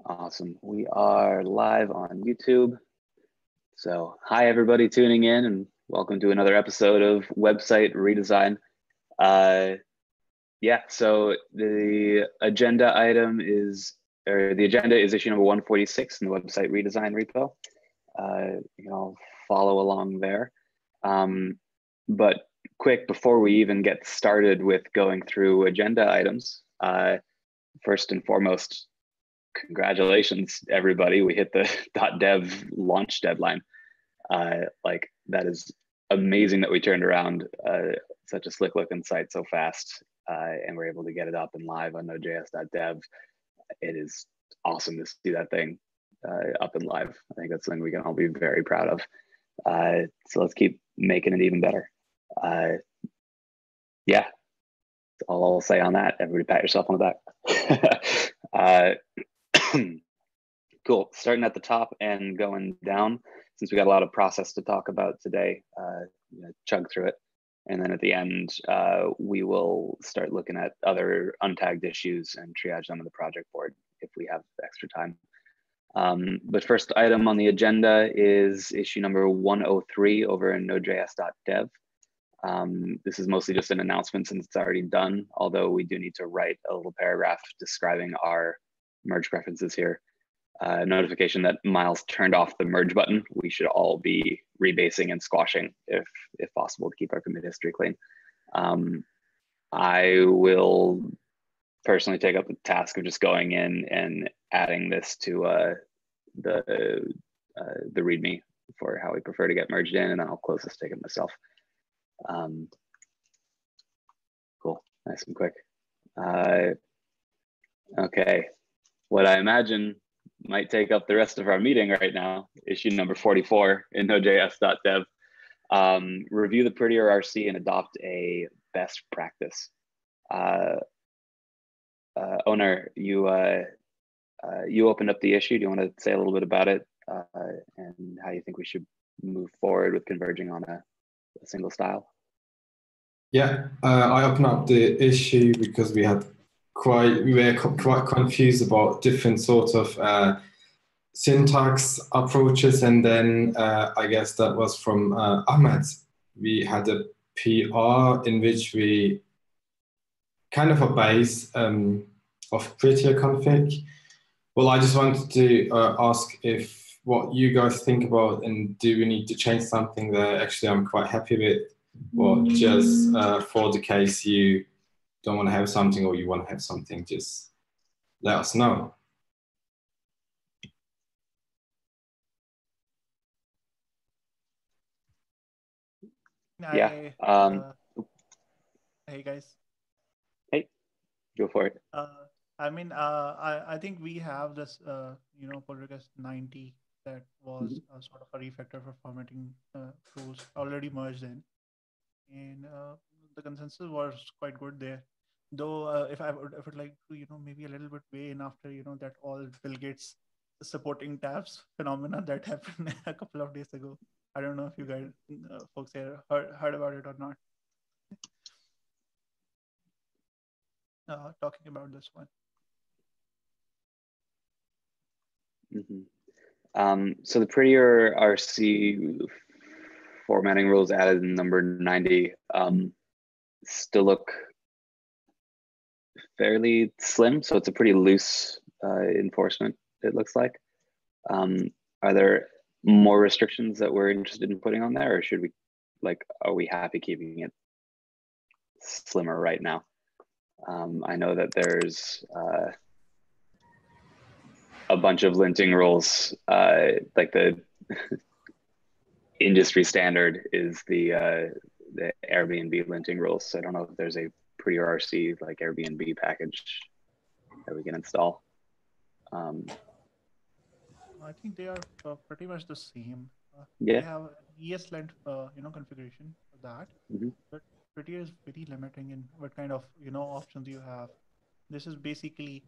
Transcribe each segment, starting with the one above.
Awesome. We are live on YouTube. So hi, everybody tuning in, and welcome to another episode of Website Redesign. So the agenda is issue number 146 in the Website Redesign repo. You can all follow along there. But quick, before we even get started with going through agenda items, first and foremost, congratulations, everybody. We hit the .dev launch deadline. That is amazing that we turned around such a slick looking site so fast and we're able to get it up and live on Node.js.dev. It is awesome to see that thing up and live. I think that's something we can all be very proud of. So let's keep making it even better. That's all I'll say on that. Everybody pat yourself on the back. Cool. Starting at the top and going down, since we got a lot of process to talk about today, chug through it. And then at the end, we will start looking at other untagged issues and triage them on the project board if we have extra time. But first item on the agenda is issue number 103 over in Node.js.dev. This is mostly just an announcement since it's already done, although we do need to write a little paragraph describing our merge preferences here. Notification that Miles turned off the merge button. We should all be rebasing and squashing if possible to keep our commit history clean. I will personally take up the task of just going in and adding this to the README for how we prefer to get merged in, and then I'll close this ticket myself. Cool, nice and quick. Okay, what I imagine might take up the rest of our meeting right now, issue number 44 in Node.js.dev. Review the prettier RC and adopt a best practice. Owner, you opened up the issue. Do you want to say a little bit about it and how you think we should move forward with converging on a single style? Yeah, I opened up the issue because we were quite confused about different sorts of syntax approaches, and then I guess that was from Ahmed. We had a PR in which we kind of a base of prettier config. Well, I just wanted to ask if what you guys think about, and do we need to change something there? Actually, I'm quite happy with, or just for the case you don't want to have something or you want to have something, just let us know. Yeah. Hey guys. Hey, go for it. I think we have this, pull request 90 that was sort of a refactor for formatting tools already merged in, and the consensus was quite good there. Though if I would like to, maybe a little bit weigh in after, that all Bill Gates supporting tabs phenomena that happened a couple of days ago. I don't know if you guys, folks here heard about it or not. Talking about this one. So the prettier RC formatting rules added in number 90 still look fairly slim. So it's a pretty loose enforcement, it looks like. Are there more restrictions that we're interested in putting on there, or should we, are we happy keeping it slimmer right now? I know that there's a bunch of linting rules, like the industry standard is the Airbnb linting rules. So I don't know if there's a prettier RC like Airbnb package that we can install. I think they are pretty much the same. Yeah. They have ESLint, configuration for that, but prettier is very limiting in what kind of options you have. This is basically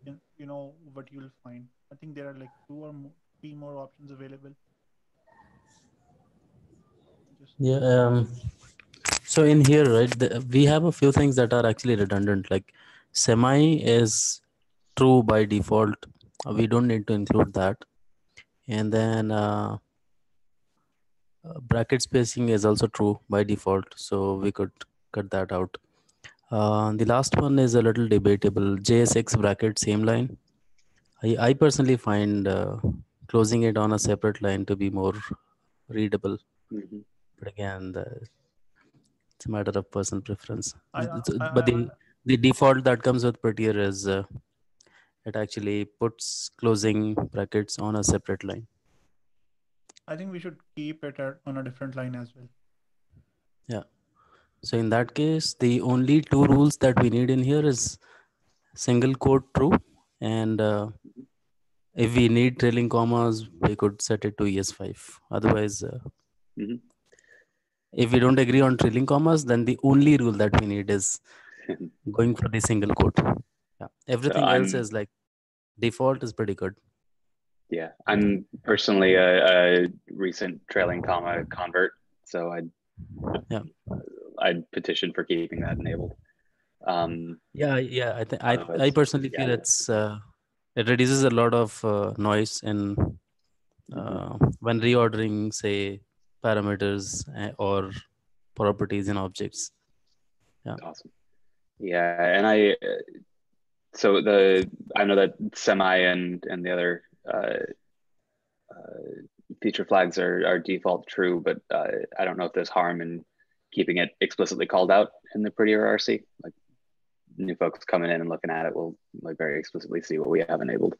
what you'll find. I think there are like 2 or 3 more options available. Yeah. So in here, right, we have a few things that are actually redundant. Like semi is true by default, we don't need to include that. And then bracket spacing is also true by default, so we could cut that out. The last one is a little debatable. JSX bracket same line. I personally find closing it on a separate line to be more readable. Mhm. But again, it's a matter of personal preference. I, But I, the default that comes with Prettier is it actually puts closing brackets on a separate line. I think we should keep it on a different line as well. Yeah. So in that case, the only two rules that we need in here is single quote true, and if we need trailing commas, we could set it to ES5. Otherwise, Mhm. if we don't agree on trailing commas, then the only rule that we need is going for the single quote. Yeah. So Everything else is like default is pretty good. yeah, I'm personally a recent trailing comma convert, so I'd petition for keeping that enabled. Yeah. I Otherwise, personally feel yeah. it reduces a lot of noise in Mhm. when reordering, say, parameters or properties in objects. Yeah. Awesome. Yeah, and I know that semi and the other feature flags are default true, but I don't know if there's harm in keeping it explicitly called out in the Prettier RC. Like new folks coming in and looking at it will like very explicitly see what we have enabled.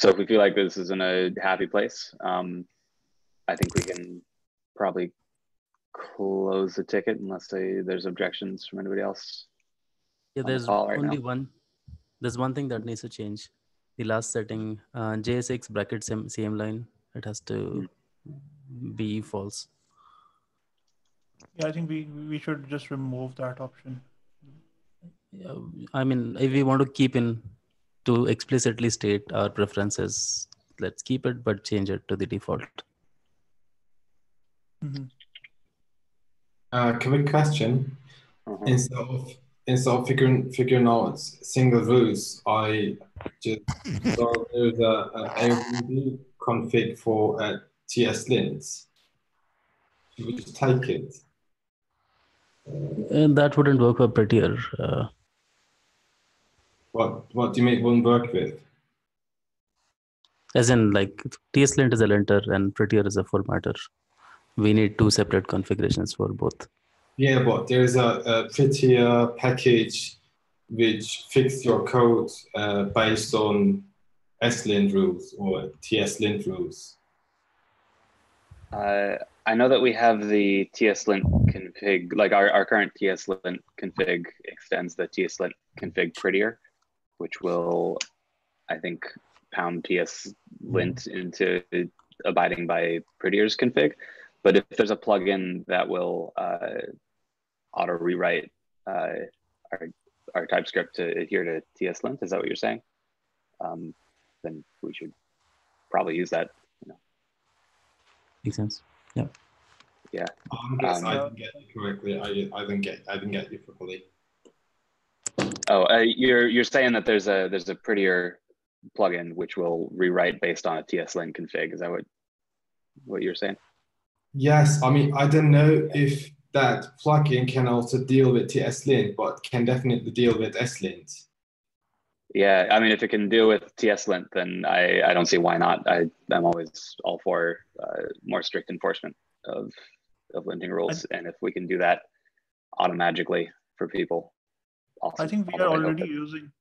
So if we feel like this is in a happy place, I think we can probably close the ticket unless there's objections from anybody else Yeah, on the call right now. There's one thing that needs to change. The last setting, JSX bracket same line, it has to be false. Yeah, I think we should just remove that option. Yeah, I mean, if we want to keep in to explicitly state our preferences, let's keep it, but change it to the default. Quick question. Instead of figuring out single rules, I just saw there's a Airbnb config for TS-lints. Should we just take it? And that wouldn't work for Prettier. What do you mean it won't work with? As in, like, TS-lint is a linter and Prettier is a formatter. We need two separate configurations for both. Yeah, but there's a Prettier package which fixes your code based on S-lint rules or TS-lint rules. I know that we have the TS-lint config, like our current TS-lint config extends the TS-lint config Prettier, which will, I think, pound TS-lint into abiding by Prettier's config. But if there's a plugin that will auto rewrite our TypeScript to adhere to TS-lint, is that what you're saying? Then we should probably use that. Makes sense. Yeah. Yeah. I didn't get you correctly. I didn't get you properly. Oh, you're saying that there's a Prettier plugin which will rewrite based on a TS-lint config. Is that what you're saying? Yes, I mean I don't know if that plugin can also deal with TS-lint, but can definitely deal with S-lint. Yeah, I mean, if it can deal with TS-lint, then I don't see why not. I'm always all for more strict enforcement of linting rules, and if we can do that automatically for people, awesome. I think we are already using.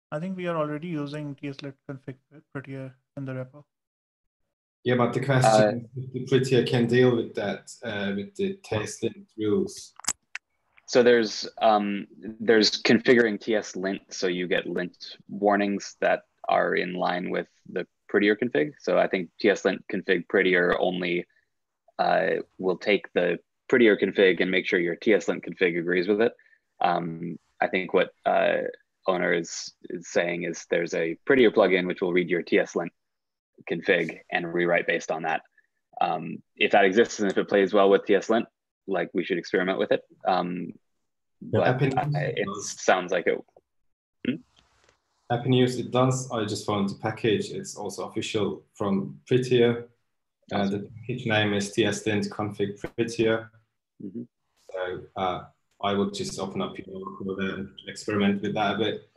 I think we are already using TS-lint config Prettier in the repo. Yeah, but the question is if the Prettier can deal with that with the TS-lint rules. So there's configuring TS-lint so you get lint warnings that are in line with the Prettier config. So I think TS-lint config Prettier only will take the Prettier config and make sure your TS-lint config agrees with it. I think what owner is saying is there's a Prettier plugin which will read your TS-lint config and rewrite based on that. If that exists and if it plays well with TS-lint, like we should experiment with it. But it sounds like it. Happy News, it does. I just found the package. It's also official from Prettier. Awesome. The package name is tslint config Prettier. Mm-hmm. So I will just open up your code and experiment with that a bit.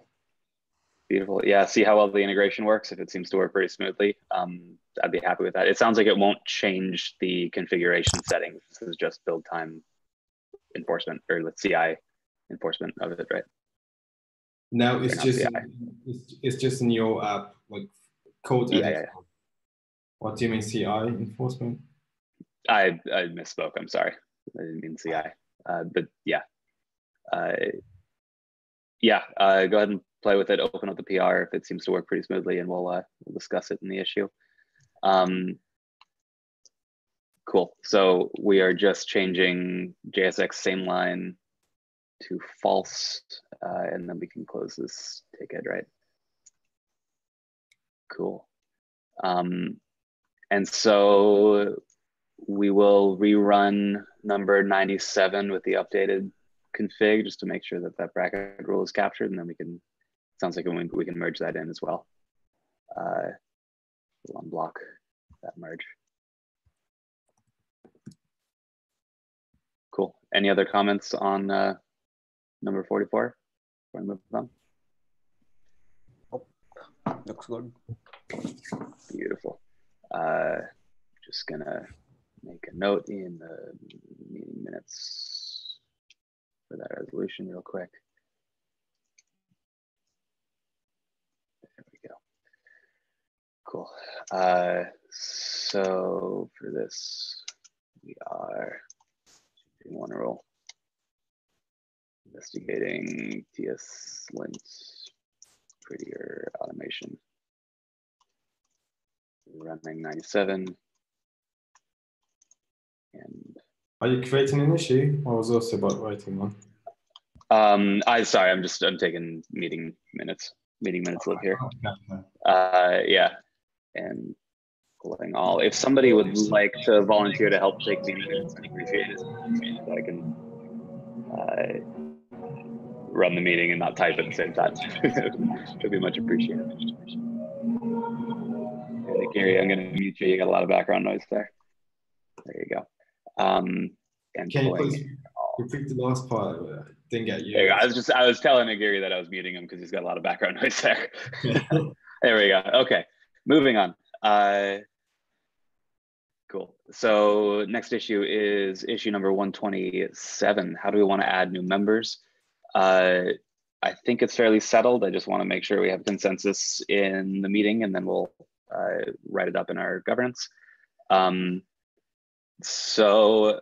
Beautiful. Yeah, see how well the integration works. If it seems to work pretty smoothly, I'd be happy with that. It sounds like it won't change the configuration settings. This is just build time enforcement, or the CI enforcement of it, right? No, it's just CI. it's just in your app, like code Yeah, editor. yeah. What do you mean CI enforcement? I misspoke. I'm sorry. I didn't mean CI. But yeah. Go ahead and play with it. Open up the PR if it seems to work pretty smoothly, and we'll discuss it in the issue. Cool. So we are just changing JSX same line to false, and then we can close this ticket, right? Cool. And so we will rerun number 97 with the updated config just to make sure that that bracket rule is captured, and then we can, sounds like we can merge that in as well. We'll unblock that merge. Cool. Any other comments on number 44? Before I move on? Looks good. Beautiful. Just gonna make a note in the meeting minutes for that resolution real quick. There we go. Cool. So for this, we are doing one rule. Investigating tslint Prettier automation. Running 97. And are you creating an issue? I was also about writing one. Sorry, I'm taking meeting minutes live here. Okay. Yeah, and pulling all. If somebody would like to volunteer to help take meeting minutes, I'd appreciate it. So I can run the meeting and not type at the same time. It'd be much appreciated. And Gary, I'm going to mute you. You got a lot of background noise there. There you go. And can you please repeat the last part? Didn't get you. There you go. I was telling Gary that I was muting him because he's got a lot of background noise there. There we go. Okay, moving on. Cool. So next issue is issue number 127. How do we want to add new members? I think it's fairly settled. I just want to make sure we have consensus in the meeting, and then we'll write it up in our governance. So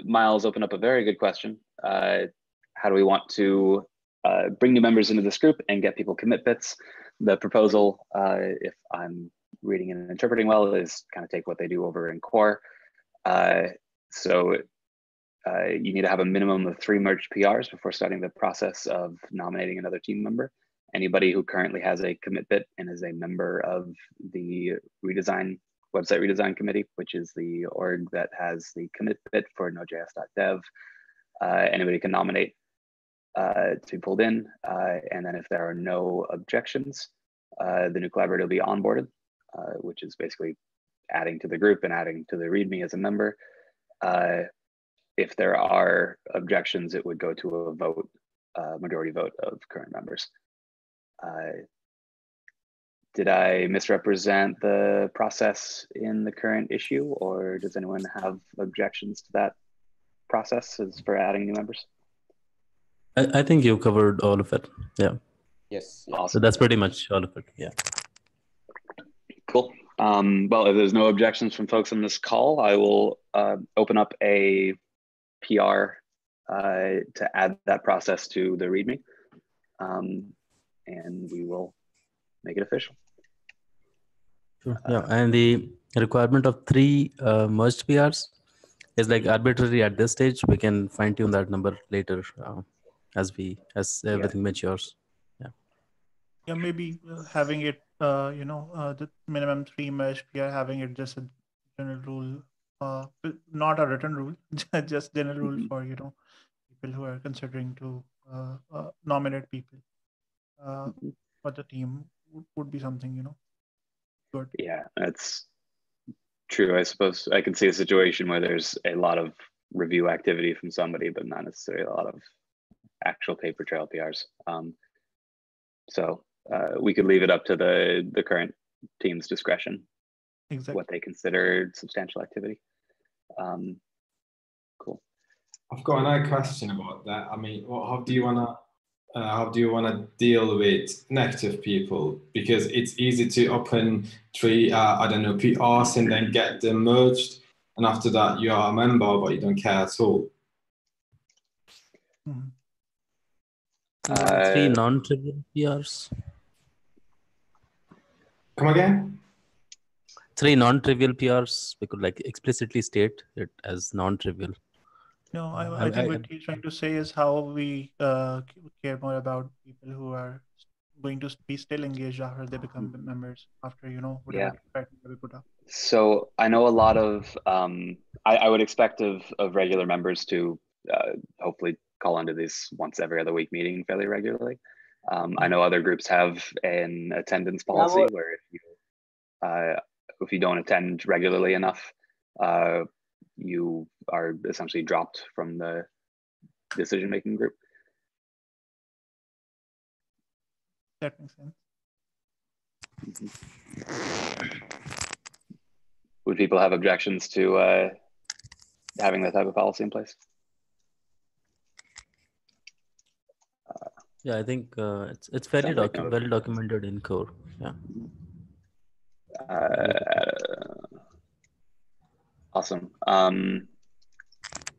Miles opened up a very good question. How do we want to bring new members into this group and get people commit bits? The proposal, if I'm reading and interpreting well, is kind of take what they do over in core. So you need to have a minimum of 3 merged PRs before starting the process of nominating another team member. Anybody who currently has a commit bit and is a member of the website redesign committee, which is the org that has the commit bit for Node.js.dev, anybody can nominate to be pulled in. And then if there are no objections, the new collaborator will be onboarded, which is basically adding to the group and adding to the README as a member. If there are objections, it would go to a vote, majority vote of current members. Did I misrepresent the process in the current issue, or does anyone have objections to that process as for adding new members? I think you covered all of it. Yeah. Yes. Awesome. So that's pretty much all of it. Yeah. Cool. Well, if there's no objections from folks on this call, I will open up a PR to add that process to the README, and we will make it official. Sure. Yeah, and the requirement of 3 merged PRs is like arbitrary at this stage. We can fine tune that number later as everything matures. Yeah, maybe having it, the minimum 3 merged PR, having it just a general rule, not a written rule, just general rule for people who are considering to nominate people. For for the team would be something, good. Yeah, that's true. I suppose I can see a situation where there's a lot of review activity from somebody, but not necessarily a lot of actual paper trail PRs. So we could leave it up to the current team's discretion, Exactly. what they consider substantial activity. Cool. I've got another question about that. I mean, how do you wanna deal with negative people? Because it's easy to open 3 PRs and then get them merged, and after that you are a member but you don't care at all. Mhm. 3 non-trivial PRs. Come again? 3 non-trivial PRs. We could like explicitly state it as non-trivial. No, I think what he's trying to say is how we care more about people who are going to be still engaged after they become members, after, whatever criteria we put up. So I know a lot of, I would expect of regular members to hopefully call into these once every other week meeting fairly regularly. I know other groups have an attendance policy where if you don't attend regularly enough, you are essentially dropped from the decision-making group. That makes sense. Would people have objections to having that type of policy in place? Yeah, I think it's fairly Sounds like no. well documented in core. Yeah. Awesome.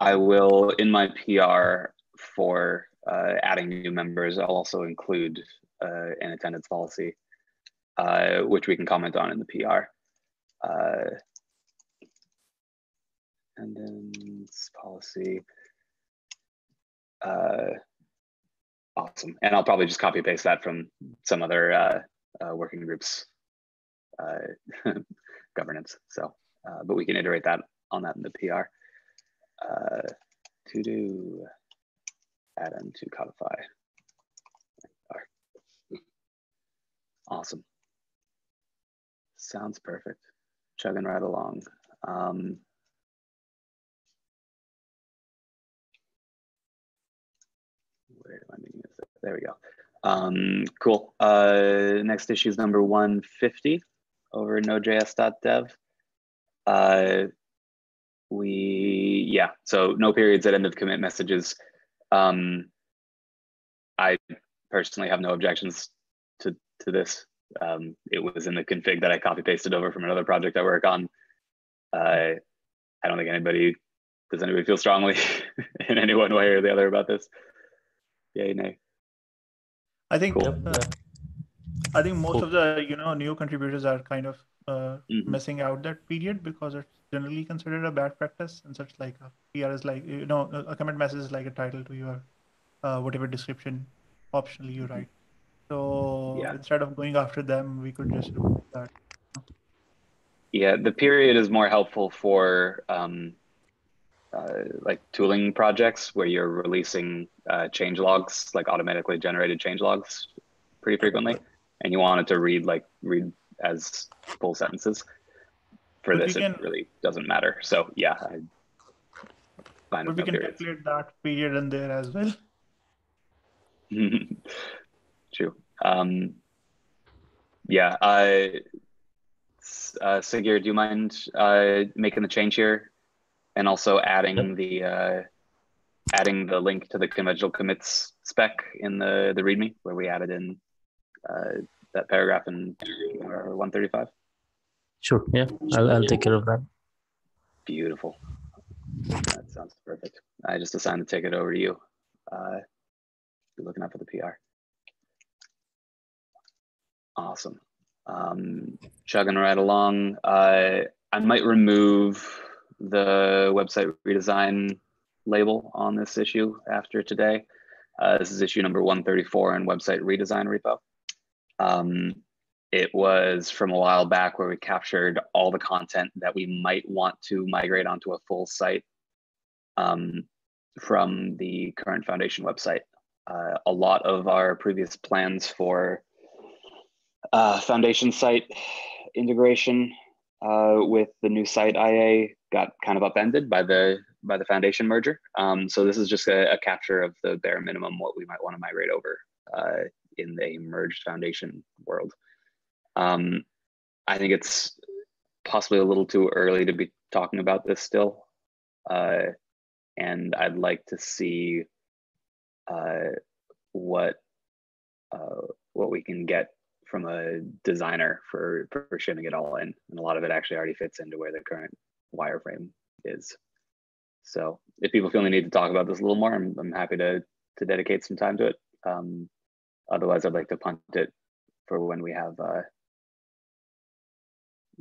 I will, in my PR for adding new members, I'll also include an attendance policy, which we can comment on in the PR. Attendance policy. Awesome. And I'll probably just copy paste that from some other working groups governance. So, but we can iterate on that in the PR. To do add in to codify. Awesome. Sounds perfect. Chugging right along. Where my meeting is? There we go. Cool. Next issue is number 150 over Node.js.dev. So no periods at end of commit messages. I personally have no objections to this. It was in the config that I copy pasted over from another project I work on. I don't think does anybody feel strongly in any one way or the other about this? Yay, nay. I think cool. I think most of the new contributors are kind of missing out that period because it's generally considered a bad practice, and such like a PR is like a commit message is like a title to your whatever description optionally you write. So instead of going after them, we could just remove that. Yeah, the period is more helpful for like tooling projects where you're releasing change logs, like automatically generated change logs pretty frequently, and you want it to read as full sentences. For this, it really doesn't matter. So yeah, but we can calculate that period in there as well. True. Yeah. Sigir, do you mind making the change here, and also adding the link to the conventional commits spec in the README where we added in that paragraph in 135? Sure. Yeah, I'll take care of that. Beautiful. That sounds perfect. I just assigned the ticket over to you. Be looking out for the PR. Awesome. Chugging right along. I might remove the website redesign label on this issue after today. This is issue number 134 in website redesign repo. It was from a while back where we captured all the content that we might want to migrate onto a full site from the current foundation website. A lot of our previous plans for Foundation site integration with the new site IA got kind of upended by the foundation merger. So this is just a capture of the bare minimum what we might want to migrate over in the merged foundation world. I think it's possibly a little too early to be talking about this still, and I'd like to see what we can get from a designer for shipping it all in, and a lot of it actually already fits into where the current wireframe is. So if people feel the need to talk about this a little more, I'm happy to dedicate some time to it. Otherwise, I'd like to punt it for when we have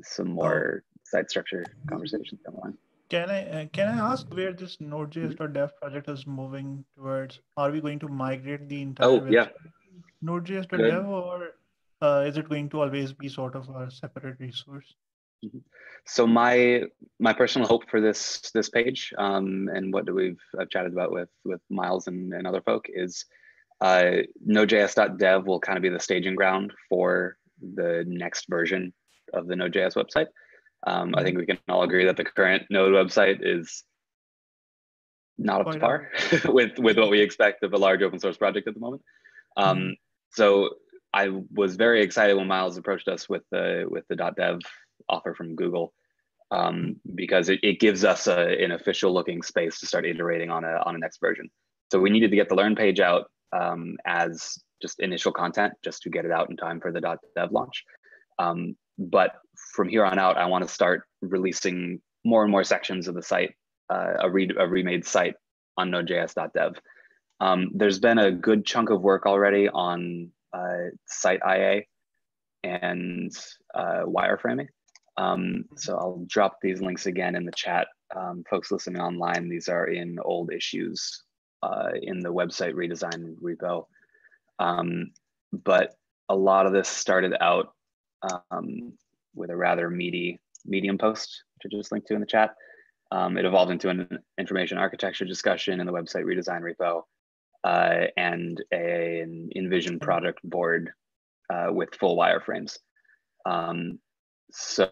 some more site structure conversations come along. Can I ask where this Node.js.dev project is moving towards? Are we going to migrate the entire website to Node.js.dev, or is it going to always be sort of a separate resource? So my personal hope for this page, and what I've chatted about with Miles and other folk, is Node.js.dev will kind of be the staging ground for the next version of the Node.js website. I think we can all agree that the current Node website is not up to par with what we expect of a large open source project at the moment. So I was very excited when Miles approached us with the .dev offer from Google, because it gives us an official looking space to start iterating on a next version. So we needed to get the learn page out as just initial content, just to get it out in time for the .dev launch. But from here on out, I want to start releasing more and more sections of the site, a remade site on Node.js.dev. There's been a good chunk of work already on site IA and wireframing. So I'll drop these links again in the chat. Folks listening online, these are in old issues in the website redesign repo. But a lot of this started out with a rather medium post, which I just linked to in the chat. It evolved into an information architecture discussion in the website redesign repo, and an InVision product board with full wireframes. So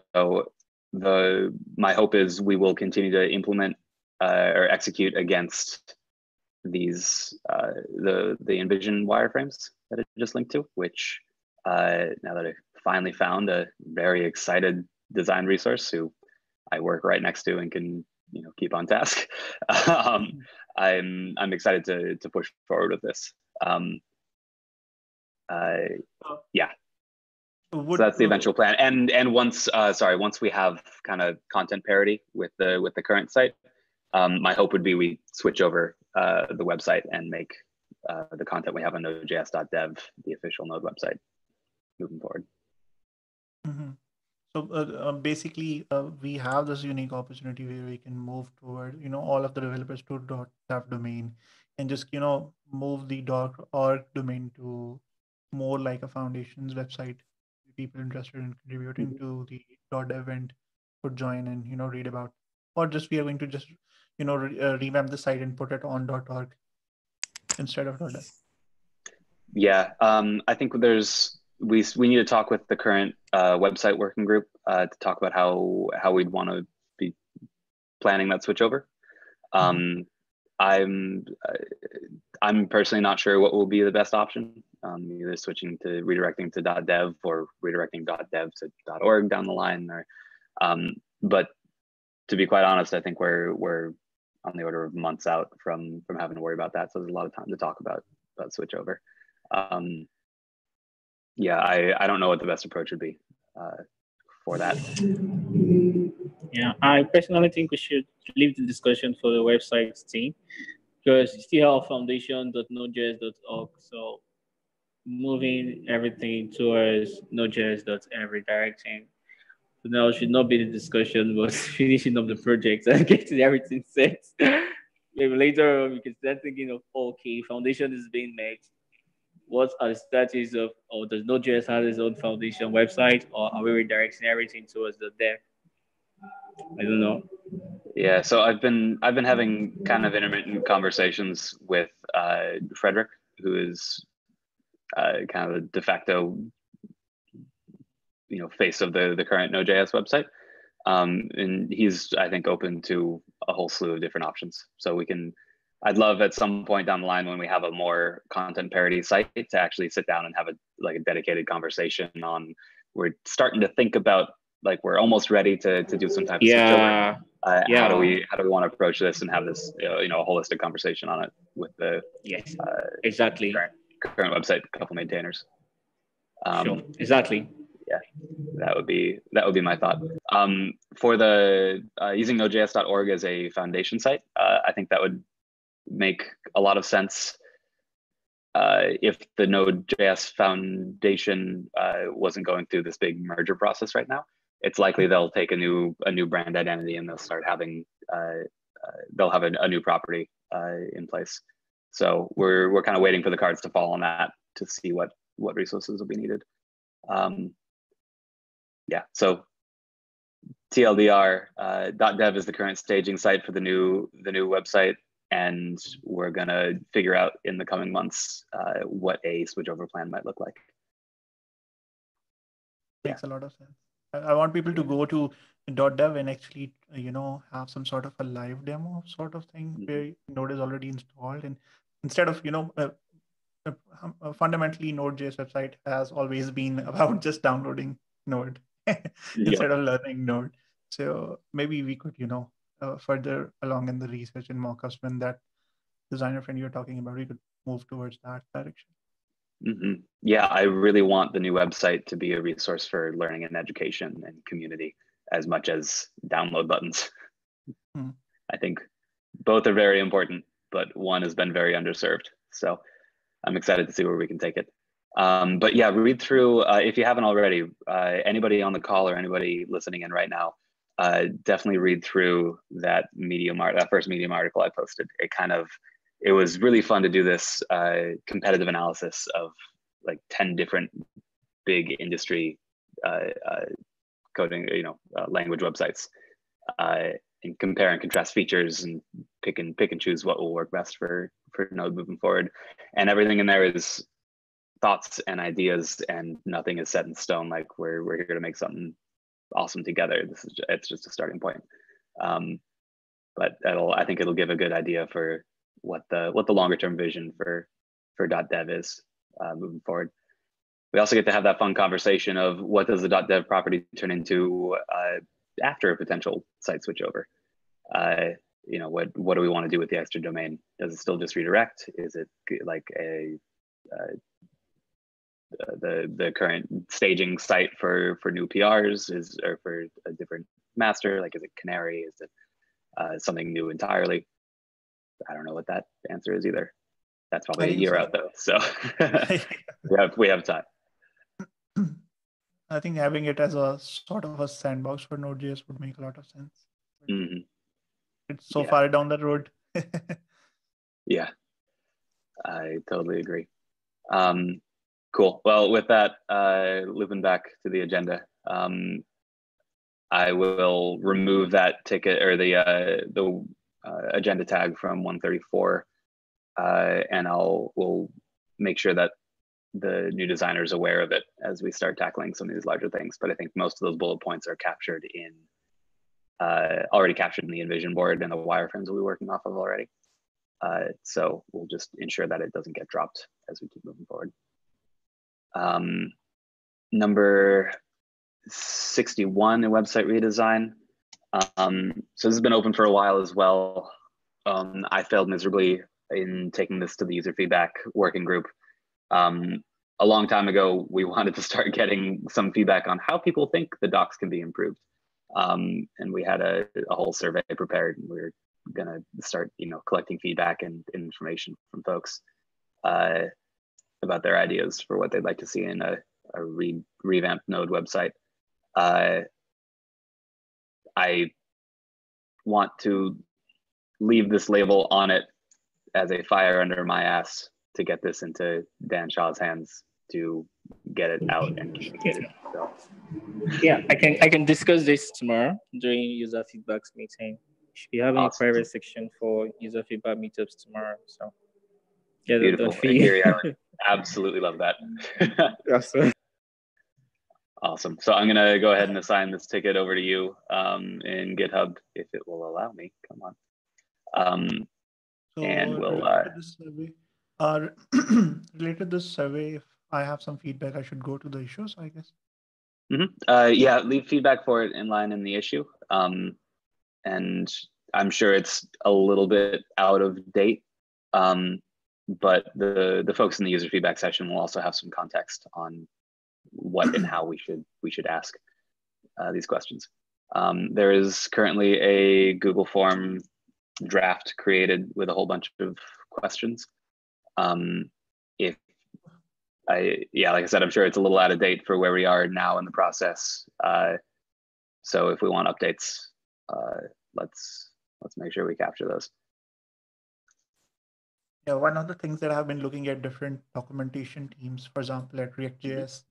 my hope is we will continue to implement or execute against these the InVision wireframes that I just linked to, which now that I finally found a very excited design resource who I work right next to and can keep on task, I'm excited to push forward with this. Yeah. So that's the eventual plan. And once we have kind of content parity with the current site, my hope would be we switch over the website and make the content we have on Node.js.dev the official Node website moving forward. So basically, we have this unique opportunity where we can move toward all of the developers to .dev domain, and just move the .org domain to more like a foundation's website. People interested in contributing to the .dev end could join and read about, or just we are going to just revamp the site and put it on .org instead of .dev. Yeah, I think we need to talk with the current website working group to talk about how we'd want to be planning that switch over. I'm personally not sure what will be the best option. Either redirecting to .dev or redirecting .dev to .org down the line, or but to be quite honest, I think we're on the order of months out from having to worry about that. So there's a lot of time to talk about switch over. Yeah, I don't know what the best approach would be for that. Yeah, I personally think we should leave the discussion for the website team, because you still have foundation.nodejs.org. So moving everything towards Node.js.every direction. So now should not be the discussion, but finishing up the project and getting everything set. Maybe later on we can start thinking of, okay, foundation is being made. What are the strategies of, or does Node.js have its own foundation website, or are we redirecting everything towards the dev? I don't know. Yeah, so I've been having kind of intermittent conversations with Frederick, who is kind of a de facto face of the current Node.js website. And he's, I think, open to a whole slew of different options. So I'd love at some point down the line when we have a more content parity site to actually sit down and have a dedicated conversation on, we're starting to think about, like, we're almost ready to do some type of switchover. How do we want to approach this and have this, a holistic conversation on it with the exactly current website couple maintainers. Sure, exactly. Yeah, that would be my thought. For the using Node.js.org as a foundation site, I think that would make a lot of sense if the Node.js Foundation wasn't going through this big merger process right now. It's likely they'll take a new brand identity and they'll start having they'll have a new property in place. So we're kind of waiting for the cards to fall on that to see what resources will be needed. Yeah, so TLDR, .dev is the current staging site for the new website, and we're gonna figure out in the coming months what a switchover plan might look like. Makes a lot of sense. I want people to go to .dev and actually, have some sort of a live demo sort of thing where Node is already installed, and instead of, fundamentally Node.js website has always been about just downloading Node instead of learning Node. So maybe we could, further along in the research and mockups when that designer friend you're talking about, we could move towards that direction. Yeah, I really want the new website to be a resource for learning and education and community as much as download buttons. I think both are very important, but one has been very underserved. So I'm excited to see where we can take it. But yeah, read through, if you haven't already, anybody on the call or anybody listening in right now, definitely read through that first Medium article I posted. It was really fun to do this competitive analysis of like 10 different big industry coding, language websites, and compare and contrast features and pick and choose what will work best for Node moving forward. And everything in there is thoughts and ideas, and nothing is set in stone. Like we're here to make something awesome together. It's just a starting point. But I think it'll give a good idea for what the longer term vision for .dev is moving forward. We also get to have that fun conversation of what does the .dev property turn into after a potential site switchover. What do we want to do with the extra domain? Does it still just redirect? Is it like the current staging site for new PRs or for a different master? Like, is it Canary? Is it something new entirely? I don't know what that answer is either. That's probably a year out though. So we have time. I think having it as a sort of a sandbox for Node.js would make a lot of sense. It's so far down the road. Yeah, I totally agree. Cool. Well, with that, looping back to the agenda, I will remove that ticket or the agenda tag from 134, and we'll make sure that the new designer is aware of it as we start tackling some of these larger things. But I think most of those bullet points are already captured in the InVision board, and the wireframes we'll be working off of already. So we'll just ensure that it doesn't get dropped as we keep moving forward. Number 61, a website redesign. So this has been open for a while as well. I failed miserably in taking this to the user feedback working group. A long time ago, we wanted to start getting some feedback on how people think the docs can be improved. And we had a whole survey prepared, and we were gonna start, collecting feedback and information from folks about their ideas for what they'd like to see in a revamped Node website. I want to leave this label on it as a fire under my ass to get this into Dan Shaw's hands to get it out and communicate it. So. Yeah, I can discuss this tomorrow during user feedbacks meeting. Should be having a private section for user feedback meetups tomorrow. So yeah, beautiful. I would absolutely love that. Awesome. Awesome. So I'm going to go ahead and assign this ticket over to you in GitHub, if it will allow me. Come on. So and we'll related to this survey, related to this survey, if I have some feedback, I should go to the issues, I guess. Yeah, leave feedback for it in line in the issue. And I'm sure it's a little bit out of date. But the folks in the user feedback session will also have some context on what and how we should ask these questions. There is currently a Google form draft created with a whole bunch of questions. Like I said, I'm sure it's a little out of date for where we are now in the process. So if we want updates, let's make sure we capture those. Yeah, one of the things that I've been looking at different documentation teams, for example, at React.js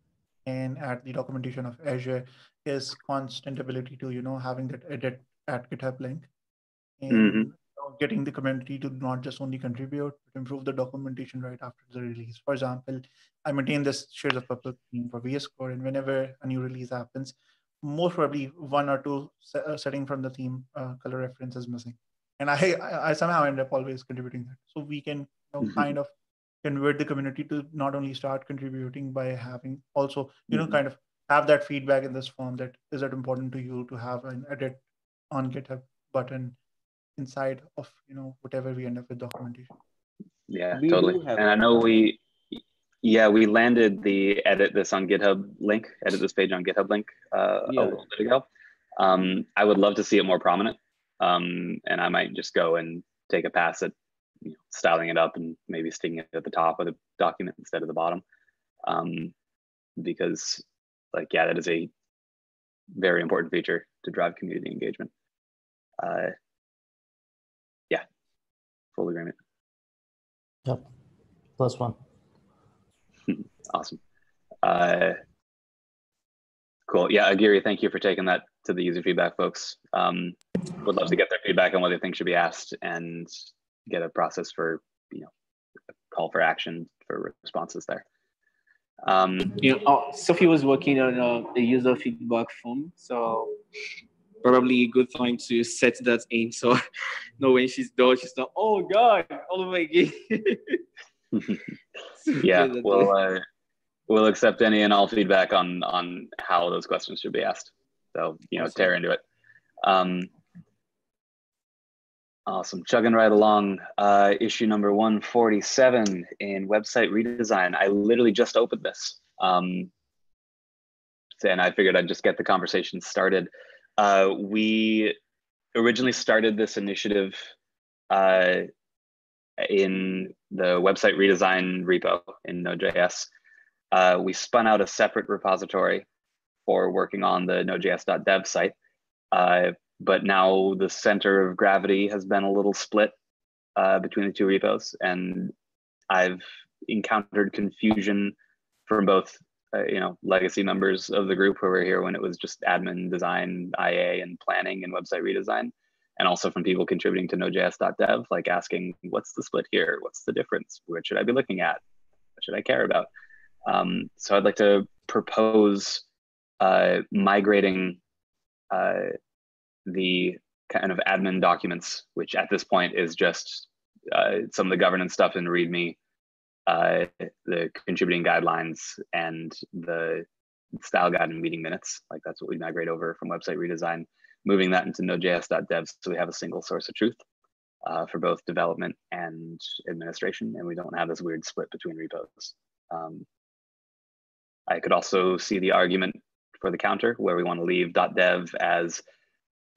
and at the documentation of Azure, is constant ability to, having that edit at GitHub link and getting the community to not just only contribute, but improve the documentation right after the release. For example, I maintain this shares of public theme for VS Code, and whenever a new release happens, most probably one or two setting from the theme color reference is missing. And I somehow end up always contributing that. So we can kind of convert the community to not only start contributing by having also, kind of have that feedback in this form that is it important to you to have an edit on GitHub button inside of, whatever we end up with documentation. Yeah, We totally. do have And I know we landed the edit this page on GitHub link a little bit ago. I would love to see it more prominent. And I might just go and take a pass at styling it up and maybe sticking it at the top of the document instead of the bottom. Because that is a very important feature to drive community engagement. Full agreement. Yep. +1. Awesome. Cool. Yeah, Aguirre, thank you for taking that to the user feedback folks. Would love to get their feedback on what they think should be asked and get a process for, a call for action for responses there. Sophie was working on a user feedback form, so probably a good time to set that in. So, when she's done, she's not, oh God, all over again. Yeah, we'll accept any and all feedback on how those questions should be asked. So, awesome. Tear into it. Awesome. Chugging right along. Issue number 147 in website redesign. I literally just opened this. And I figured I'd just get the conversation started. We originally started this initiative in the website redesign repo in Node.js. We spun out a separate repository for working on the Node.js.dev site. But now the center of gravity has been a little split between the two repos, and I've encountered confusion from both legacy members of the group who were here when it was just admin, design, IA, and planning and website redesign, and also from people contributing to Node.js.dev, asking, what's the split here? What's the difference? What should I be looking at? What should I care about? So I'd like to propose migrating the kind of admin documents, which at this point is just some of the governance stuff in README, the contributing guidelines, and the style guide and meeting minutes. That's what we migrate over from website redesign, moving that into Node.js.dev so we have a single source of truth for both development and administration, and we don't have this weird split between repos. I could also see the argument for the counter where we want to leave .dev as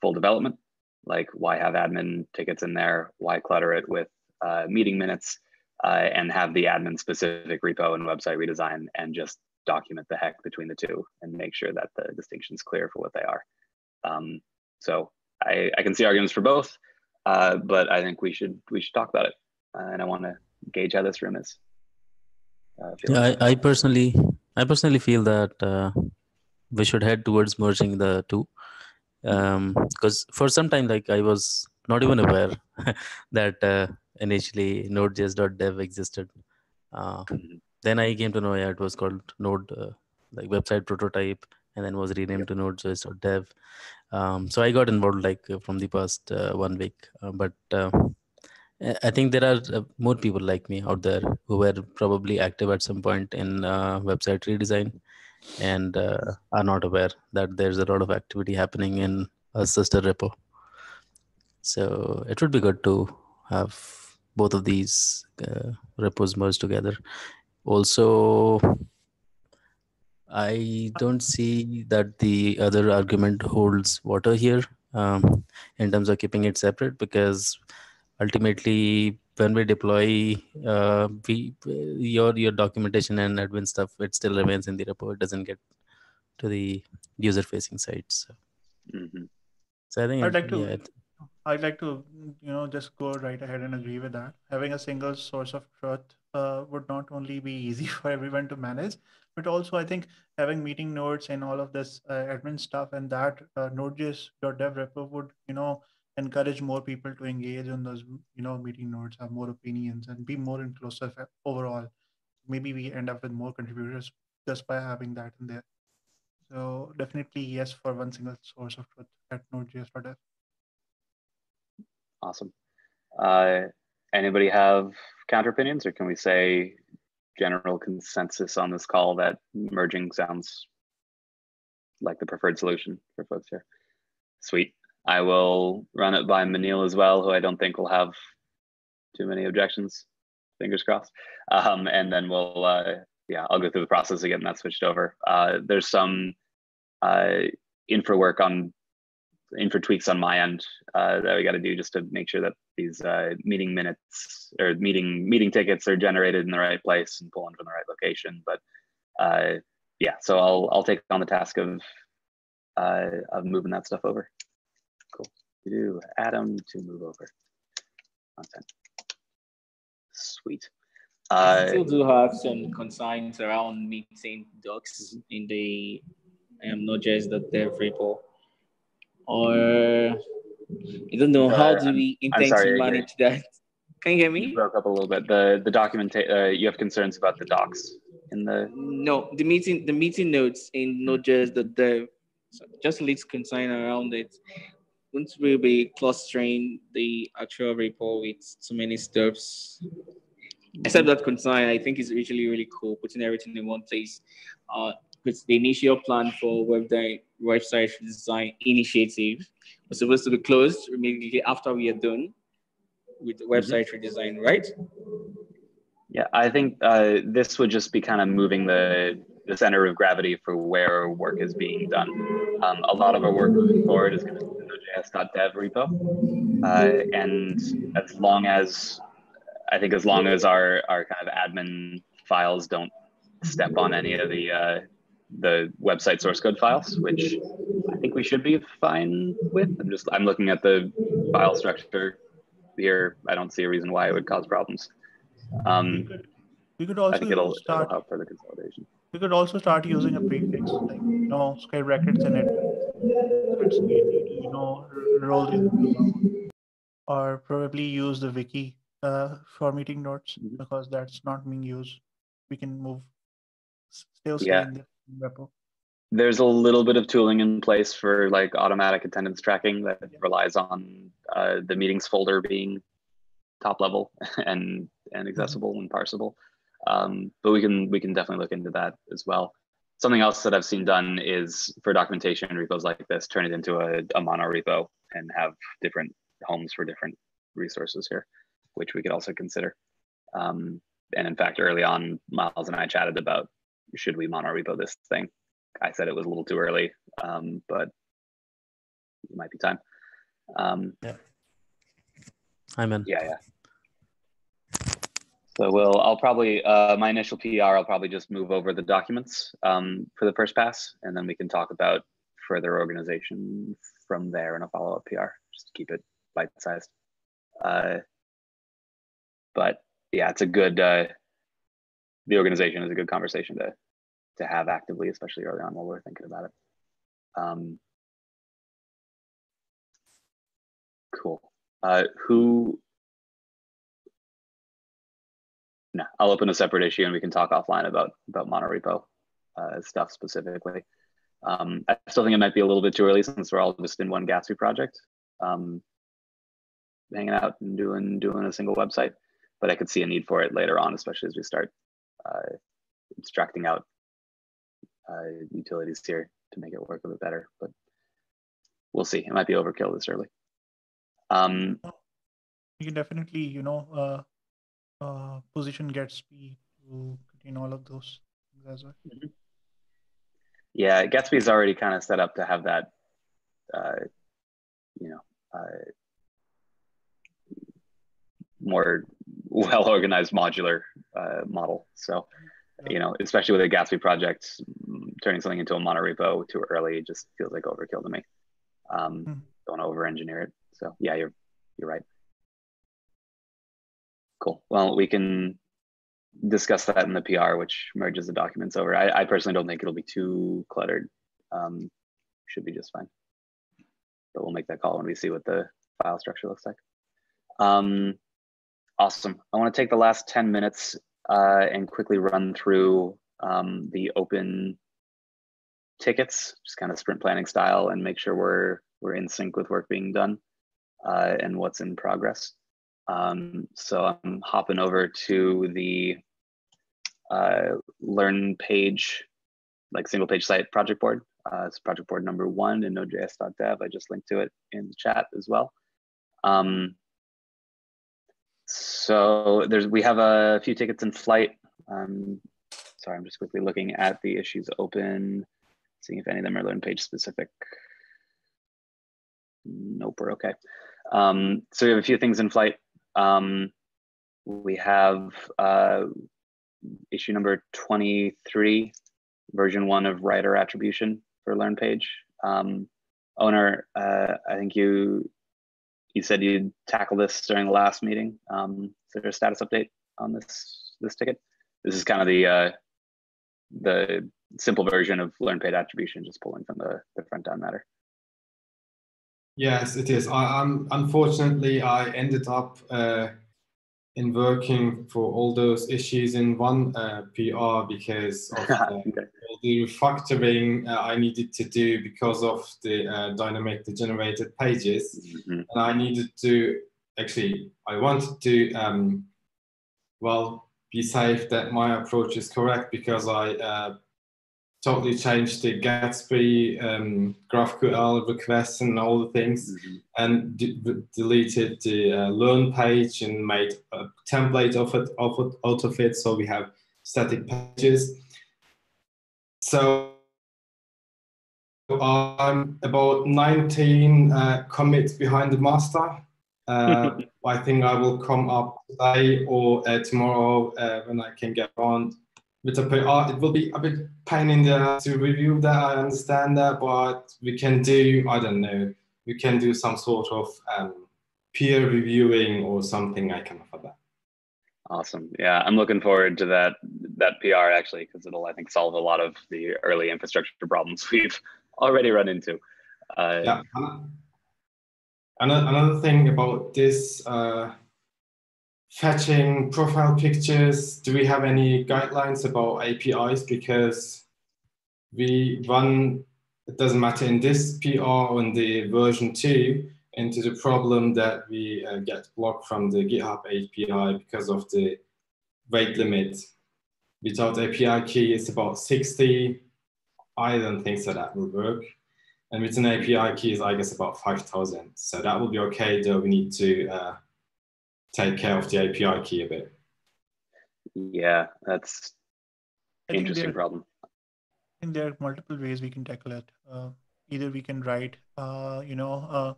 full development. Why have admin tickets in there? Why clutter it with meeting minutes and have the admin specific repo and website redesign and just document the heck between the two and make sure that the distinction's clear for what they are. So I can see arguments for both, but I think we should talk about it. And I want to gauge how this room is. I personally feel that we should head towards merging the two. Because for some time, I was not even aware that initially Node.js.dev existed. Then I came to know it was called Node, website prototype, and then was renamed to Node.js.dev. So I got involved like from the past 1 week, but I think there are more people like me out there who were probably active at some point in website redesign and are not aware that there's a lot of activity happening in a sister repo. So it would be good to have both of these repos merged together. Also, I don't see that the other argument holds water here in terms of keeping it separate, because ultimately when we deploy your documentation and admin stuff, it still remains in the repo. It doesn't get to the user facing sites. So I think I'd like to, just go right ahead and agree with that. Having a single source of truth would not only be easy for everyone to manage, but also I think having meeting nodes and all of this admin stuff and that Node.js.dev repo would, encourage more people to engage on those, meeting nodes, have more opinions and be more inclusive overall. Maybe we end up with more contributors just by having that in there. So definitely yes for one single source of truth at Node.js.dev. Awesome. Anybody have counter opinions, or can we say general consensus on this call that merging sounds like the preferred solution for folks here? Sweet. I will run it by Manil as well, who I don't think will have too many objections. Fingers crossed. And then we'll, I'll go through the process of getting that switched over. There's some infra tweaks on my end that we got to do just to make sure that these meeting minutes or meeting tickets are generated in the right place and pulling from the right location. But so I'll take on the task of moving that stuff over. Cool. We do Adam to move over content. Sweet. I still do have some concerns around meeting docs in the Node.js.dev repo. Or I don't know, how do we intend to manage that? Can you hear me? You broke up a little bit. The document, you have concerns about the docs in the... No, the meeting notes in Node.js.dev. So just a little concern around it. Won't we be clustering the actual repo with so many steps? Except that concern, I think is really, really cool, putting everything in one place. Because the initial plan for website design initiative was supposed to be closed immediately after we are done with the website redesign, right? Yeah, I think this would just be kind of moving the center of gravity for where work is being done. A lot of our work moving forward is going to be in the Node.js.dev repo. And as long as our kind of admin files don't step on any of the website source code files, which I think we should be fine with. I'm looking at the file structure here. I don't see a reason why it would cause problems. We could also I think it'll help for the consolidation. We could also start using a prefix like square brackets and admin. So it's easy to roll these issues out, or probably use the wiki for meeting notes because that's not being used. We can stay in the repo. There's a little bit of tooling in place for like automatic attendance tracking that relies on the meetings folder being top level and accessible and parsable. But we can definitely look into that as well. Something else that I've seen done is for documentation repos like this, turn it into a mono repo and have different homes for different resources here, which we could also consider. And in fact, early on, Miles and I chatted about, should we mono repo this thing? I said it was a little too early, but it might be time. Yeah. I'm in. Yeah. So I'll probably, my initial PR, I'll probably just move over the documents for the first pass, and then we can talk about further organization from there in a follow-up PR, just to keep it bite-sized. But yeah, it's a good, the organization is a good conversation to have actively, especially early on while we're thinking about it. Cool. No, I'll open a separate issue and we can talk offline about monorepo stuff specifically. I still think it might be a little bit too early since we're all just in one Gatsby project, hanging out and doing a single website. But I could see a need for it later on, especially as we start abstracting out utilities here to make it work a bit better. But we'll see. It might be overkill this early. You can definitely, position Gatsby to contain all of those things as well. Mm-hmm. Yeah, Gatsby is already kind of set up to have that, more well-organized modular model. So, especially with a Gatsby project, turning something into a monorepo too early just feels like overkill to me. Don't over-engineer it. So yeah, you're right. Cool. Well, we can discuss that in the PR, which merges the documents over. I personally don't think it'll be too cluttered. Should be just fine. But we'll make that call when we see what the file structure looks like. Awesome. I want to take the last 10 minutes and quickly run through the open tickets, just kind of sprint planning style, and make sure we're in sync with work being done and what's in progress. So I'm hopping over to the Learn page, like single page site project board. It's project board number 1 in Node.js.dev. I just linked to it in the chat as well. So we have a few tickets in flight. Sorry, I'm just quickly looking at the issues open, seeing if any of them are Learn page specific. Nope, we're okay. So we have a few things in flight. We have issue number 23, version 1 of writer attribution for Learn page. Owner, I think you said you'd tackle this during the last meeting. Is there a status update on this ticket? This is kind of the simple version of Learn page attribution, just pulling from the front down matter. Yes, it is. Unfortunately, I ended up in working for all those issues in one PR because of all the refactoring I needed to do because of the dynamically generated pages. And I needed to, I wanted to, be safe that my approach is correct, because I totally changed the Gatsby GraphQL requests and all the things, and deleted the Learn page and made a template out of it, so we have static pages. So I'm about 19 commits behind the master. I think I will come up today or tomorrow when I can get on with a PR. It will be a bit pain in the ass to review that, I understand that, but we can do, I don't know, we can do some sort of peer reviewing or something. I can offer that. Awesome. Yeah, I'm looking forward to that PR actually, because it'll, I think, solve a lot of the early infrastructure problems we've already run into. Yeah. Another thing about this fetching profile pictures, do we have any guidelines about APIs? Because we run, it doesn't matter in this PR or in the version 2, into the problem that we get blocked from the GitHub API because of the weight limit. Without API key, it's about 60. I don't think so that will work. And with an API key, is I guess about 5,000. So that will be okay, though we need to take care of the API key a bit. Yeah, that's an interesting problem. I think there are multiple ways we can tackle it. Either we can write,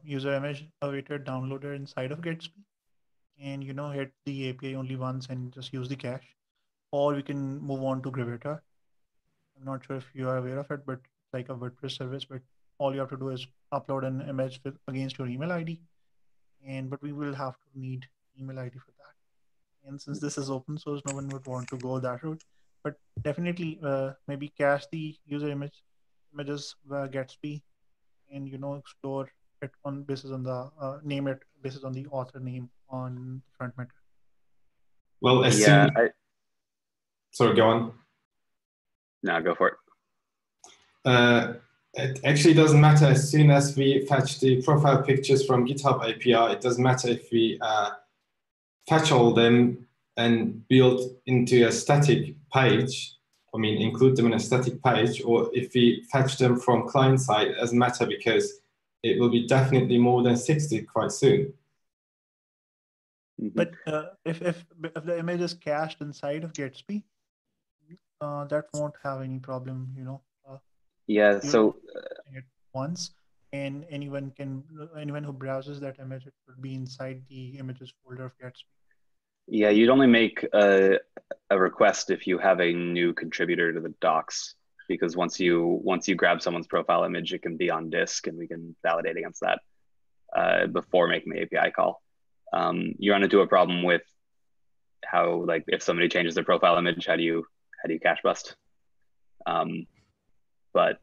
user image awaited downloader inside of Gatsby, and hit the API only once and just use the cache, or we can move on to Gravita. I'm not sure if you are aware of it, but it's like a WordPress service, but all you have to do is upload an image against your email ID, but we will have to need email ID for that. And since this is open source, no one would want to go that route. But definitely, maybe cache the user images Gatsby, and explore it on basis on the name it basis on the author name on the front matter. Well, sorry, go on. No, go for it. It actually doesn't matter. As soon as we fetch the profile pictures from GitHub API, it doesn't matter if we fetch all them and build into a static page. I mean, include them in a static page, or if we fetch them from client side, it doesn't matter because it will be definitely more than 60 quite soon. But if the image is cached inside of Gatsby, that won't have any problem, you know. Yeah, so it once, and anyone who browses that image, it would be inside the images folder of Gatsby. yeah, you'd only make a request if you have a new contributor to the docs, because once you grab someone's profile image, it can be on disk, and we can validate against that before making the API call. You run into a problem with how, like, if somebody changes their profile image, how do you cache bust? But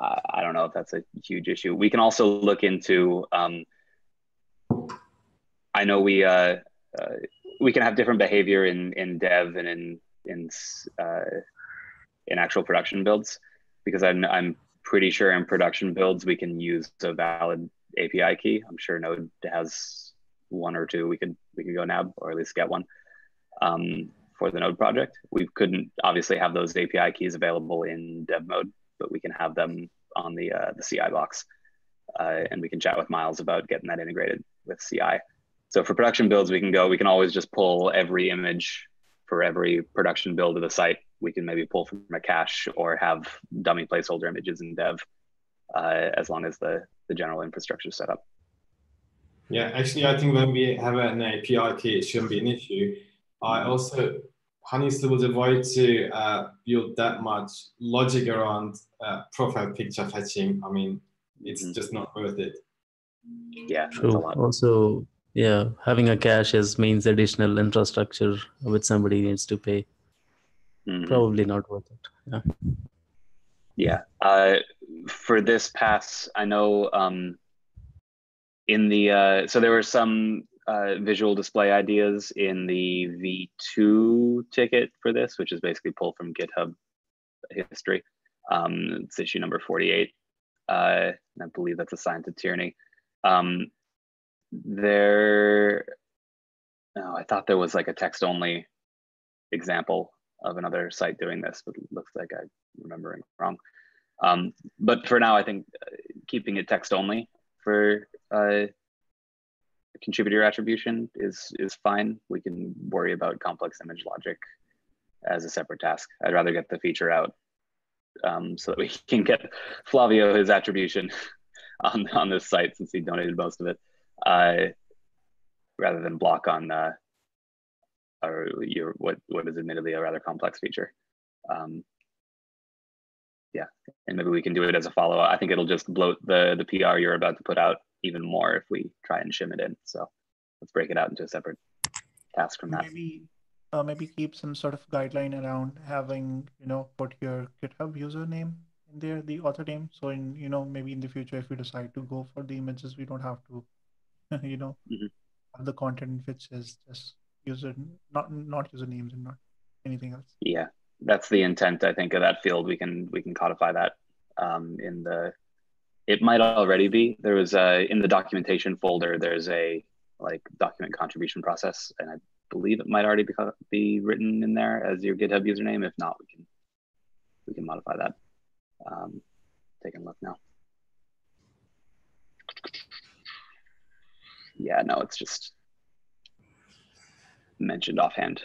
I don't know if that's a huge issue. We can also look into. I know we can have different behavior in dev and in actual production builds, because I'm pretty sure in production builds we can use a valid API key. I'm sure Node has one or two we could go nab, or at least get one for the Node project. We couldn't obviously have those API keys available in dev mode, but we can have them on the CI box, and we can chat with Miles about getting that integrated with CI. So for production builds, we can always just pull every image for every production build of the site. We can maybe pull from a cache or have dummy placeholder images in dev, as long as the general infrastructure is set up. Yeah, actually, I think when we have an API key, it shouldn't be an issue. I also, Honey's will avoid to build that much logic around profile picture fetching. I mean, it's just not worth it. Yeah, True. that's a lot. Also, yeah, having a cache means additional infrastructure which somebody needs to pay. Probably not worth it. Yeah. Yeah. For this pass, I know in the so there were some visual display ideas in the V2 ticket for this, which is basically pulled from GitHub history. It's issue number 48. And I believe that's assigned to Tierney. I thought there was like a text-only example of another site doing this, but it looks like I'm remembering wrong. But for now, I think keeping it text-only for contributor attribution is fine. We can worry about complex image logic as a separate task. I'd rather get the feature out so that we can get Flavio his attribution on this site, since he donated most of it, rather than block on what is admittedly a rather complex feature. Yeah, and maybe we can do it as a follow-up. I think it'll just bloat the PR you're about to put out even more if we try and shim it in. So let's break it out into a separate task from that. Maybe keep some sort of guideline around having, put your GitHub username in there, the author name. So maybe in the future, if we decide to go for the images, we don't have to, have the content which is just not usernames and not anything else. Yeah, that's the intent, I think, of that field. We can codify that it might already be. There was in the documentation folder, there's a document contribution process, and I believe it might already be written in there as your GitHub username. If not, we can modify that. Taking a look now. Yeah, no, it's just mentioned offhand.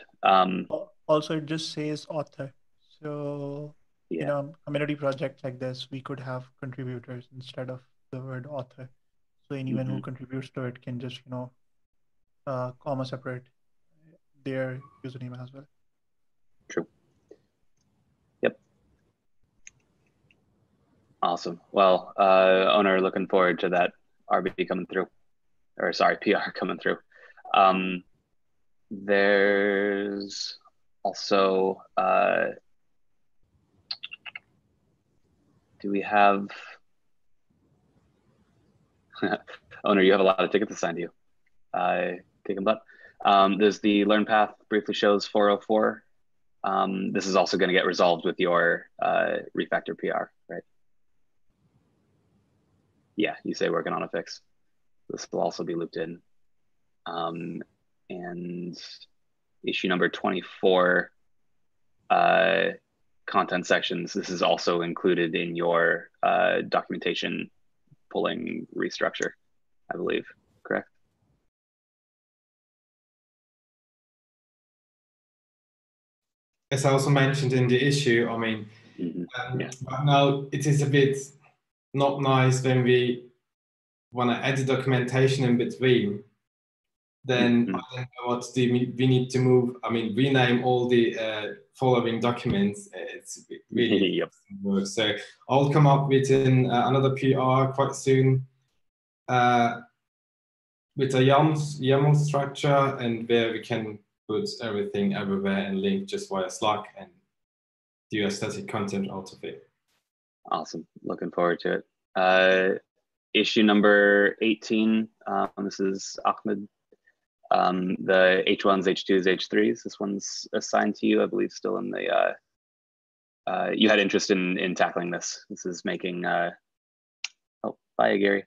Also, it just says author. So, community project like this, we could have contributors instead of the word author. So anyone who contributes to it can just, comma separate their username as well. True. Yep. Awesome. Well, owner, looking forward to that RB coming through, or sorry, PR coming through. There's also, do we have, owner, you have a lot of tickets assigned to you. Kicking butt. There's the Learn Path briefly shows 404. This is also going to get resolved with your refactor PR, right? yeah, you say working on a fix. This will also be looped in. And issue number 24, content sections. This is also included in your documentation pulling restructure, I believe, correct? As I also mentioned in the issue, I mean, but now it is a bit not nice when we want to add the documentation in between. Then I don't know what we need to move. I mean, rename all the following documents. It's really work. So I'll come up with another PR quite soon with a YAML structure, and where we can put everything everywhere and link just via Slack and do a static content out of it. Awesome. Looking forward to it. Issue number 18. This is Ahmed. The H1s, H2s, H3s. This one's assigned to you, I believe, still in the. You had interest in tackling this. This is making. Oh, bye, Gary.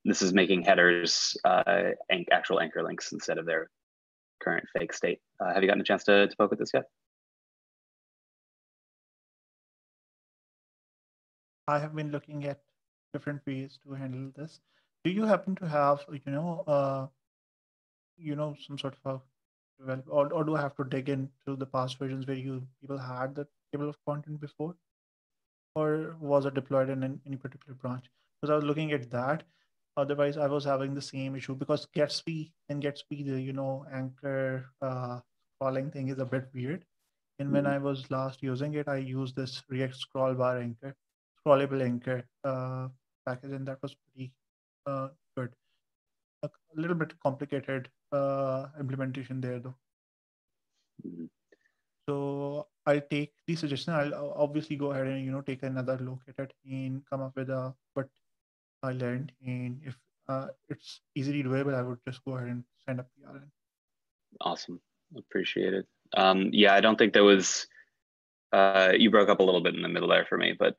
This is making headers actual anchor links instead of their current fake state. Have you gotten a chance to poke at this yet? I have been looking at different ways to handle this. Do you happen to have, some sort of or do I have to dig into the past versions where people had the table of content before, or was it deployed in any particular branch? Because I was looking at that. Otherwise, I was having the same issue because Gatsby, the anchor crawling thing is a bit weird. And when I was last using it, I used this React scroll bar anchor, scrollable anchor package, and that was pretty good. A little bit complicated implementation there, though. So I'll take the suggestion. I'll obviously go ahead and take another look at it and come up with what I learned. And if it's easily doable, I would just go ahead and send a PRN. Awesome, appreciate it. Yeah, I don't think there was. You broke up a little bit in the middle there for me, but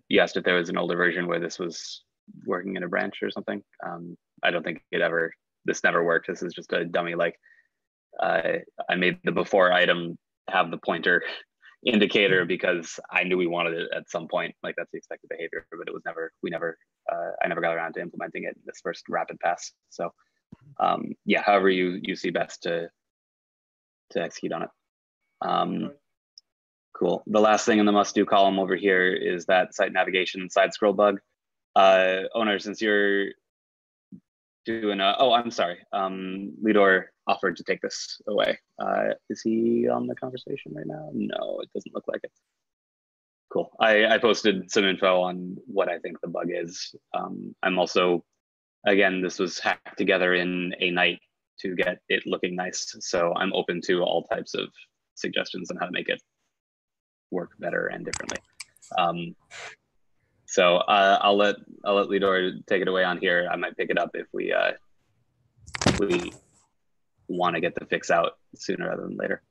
you asked if there was an older version where this was working in a branch or something. I don't think this never worked. This is just a dummy. Like I made the before item have the pointer indicator because I knew we wanted it at some point. Like that's the expected behavior, but it was never. I never got around to implementing it in this first rapid pass. So yeah, however you see best to execute on it. Cool. The last thing in the must do column over here is that site navigation side scroll bug. Owner, since you're doing I'm sorry. Lidor offered to take this away. Is he on the conversation right now? No, it doesn't look like it. Cool. I posted some info on what I think the bug is. I'm also, again, this was hacked together in a night to get it looking nice. So I'm open to all types of suggestions on how to make it work better and differently. So I'll let Lidor take it away on here. I might pick it up if we want to get the fix out sooner rather than later.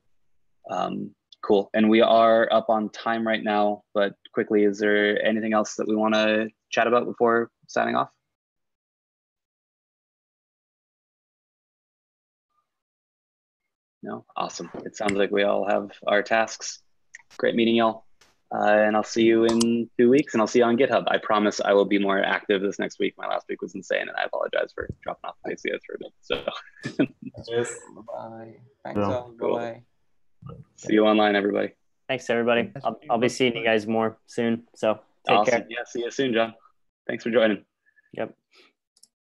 Cool. And we are up on time right now, but quickly, is there anything else that we want to chat about before signing off? No? Awesome. It sounds like we all have our tasks. Great meeting y'all. And I'll see you in 2 weeks, and I'll see you on GitHub. I promise I will be more active this next week. My last week was insane, and I apologize for dropping off the face of the earth for a bit. So, yes. Bye. Thanks all. Cool. Bye. See you online, everybody. Thanks, everybody. I'll be seeing you guys more soon. So take care. Yeah, see you soon, John. Thanks for joining. Yep.